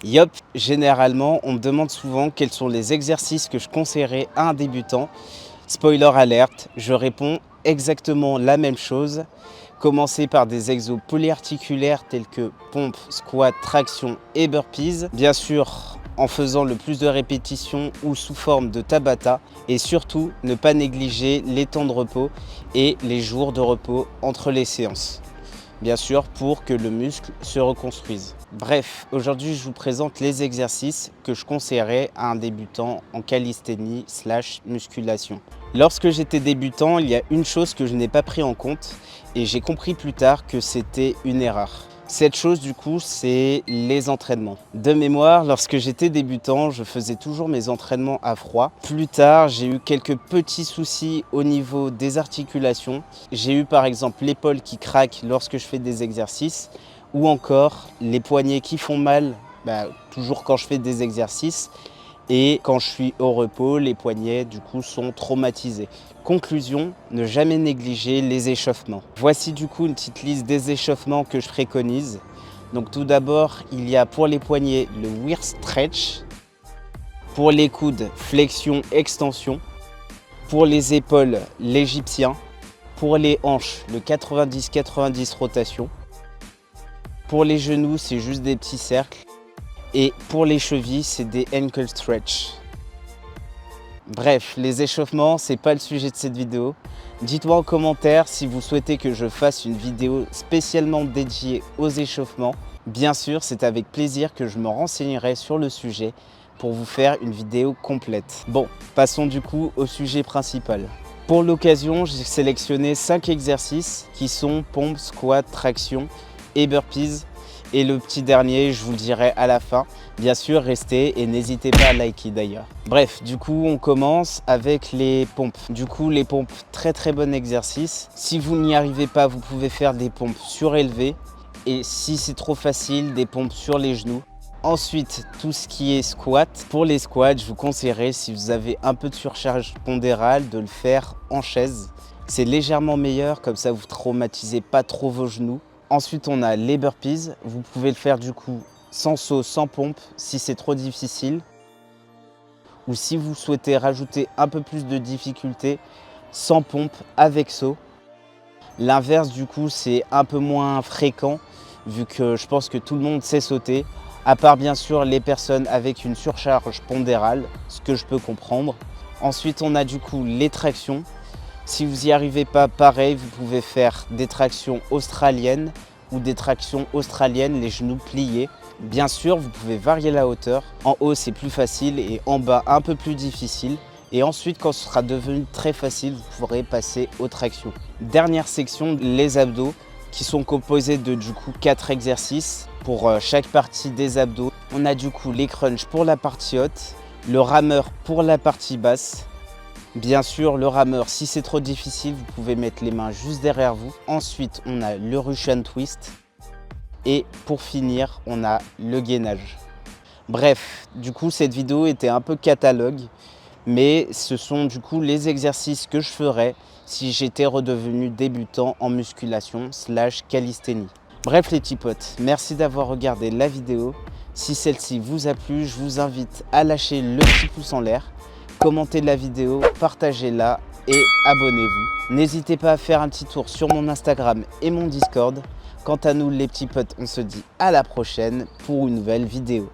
Yop, généralement, on me demande souvent quels sont les exercices que je conseillerais à un débutant. Spoiler alerte, je réponds exactement la même chose. Commencer par des exos polyarticulaires tels que pompe, squat, traction et burpees. Bien sûr, en faisant le plus de répétitions ou sous forme de Tabata. Et surtout, ne pas négliger les temps de repos et les jours de repos entre les séances. Bien sûr, pour que le muscle se reconstruise. Bref, aujourd'hui, je vous présente les exercices que je conseillerais à un débutant en calisthénie / musculation. Lorsque j'étais débutant, il y a une chose que je n'ai pas pris en compte et j'ai compris plus tard que c'était une erreur. Cette chose, du coup, c'est les entraînements. De mémoire, lorsque j'étais débutant, je faisais toujours mes entraînements à froid. Plus tard, j'ai eu quelques petits soucis au niveau des articulations. J'ai eu par exemple l'épaule qui craque lorsque je fais des exercices ou encore les poignets qui font mal, toujours quand je fais des exercices. Et quand je suis au repos, les poignets du coup sont traumatisés. Conclusion, ne jamais négliger les échauffements. Voici du coup une petite liste des échauffements que je préconise. Donc tout d'abord, il y a pour les poignets le weird stretch, pour les coudes flexion extension, pour les épaules l'égyptien, pour les hanches le 90-90 rotation, pour les genoux c'est juste des petits cercles. Et pour les chevilles, c'est des ankle stretch. Bref, les échauffements, c'est pas le sujet de cette vidéo. Dites-moi en commentaire si vous souhaitez que je fasse une vidéo spécialement dédiée aux échauffements. Bien sûr, c'est avec plaisir que je me renseignerai sur le sujet pour vous faire une vidéo complète. Bon, passons du coup au sujet principal. Pour l'occasion, j'ai sélectionné 5 exercices qui sont pompe, squat, traction et burpees. Et le petit dernier, je vous le dirai à la fin. Bien sûr, restez et n'hésitez pas à liker d'ailleurs. Bref, du coup, on commence avec les pompes. Du coup, les pompes, très bon exercice. Si vous n'y arrivez pas, vous pouvez faire des pompes surélevées. Et si c'est trop facile, des pompes sur les genoux. Ensuite, tout ce qui est squat. Pour les squats, je vous conseillerais, si vous avez un peu de surcharge pondérale, de le faire en chaise. C'est légèrement meilleur, comme ça vous traumatisez pas trop vos genoux. Ensuite, on a les burpees. Vous pouvez le faire du coup sans saut, sans pompe, si c'est trop difficile. Ou si vous souhaitez rajouter un peu plus de difficulté, sans pompe, avec saut. L'inverse du coup, c'est un peu moins fréquent, vu que je pense que tout le monde sait sauter. À part bien sûr les personnes avec une surcharge pondérale, ce que je peux comprendre. Ensuite, on a du coup les tractions. Si vous n'y arrivez pas, pareil, vous pouvez faire des tractions australiennes ou des tractions australiennes, les genoux pliés. Bien sûr, vous pouvez varier la hauteur. En haut, c'est plus facile et en bas, un peu plus difficile. Et ensuite, quand ce sera devenu très facile, vous pourrez passer aux tractions. Dernière section, les abdos, qui sont composés de du coup 4 exercices pour chaque partie des abdos. On a du coup les crunchs pour la partie haute, le rameur pour la partie basse. Bien sûr, le rameur, si c'est trop difficile, vous pouvez mettre les mains juste derrière vous. Ensuite, on a le Russian twist. Et pour finir, on a le gainage. Bref, du coup, cette vidéo était un peu catalogue. Mais ce sont du coup les exercices que je ferais si j'étais redevenu débutant en musculation / calisthénie. Bref les petits potes, merci d'avoir regardé la vidéo. Si celle-ci vous a plu, je vous invite à lâcher le petit pouce en l'air. Commentez la vidéo, partagez-la et abonnez-vous. N'hésitez pas à faire un petit tour sur mon Instagram et mon Discord. Quant à nous les petits potes, on se dit à la prochaine pour une nouvelle vidéo.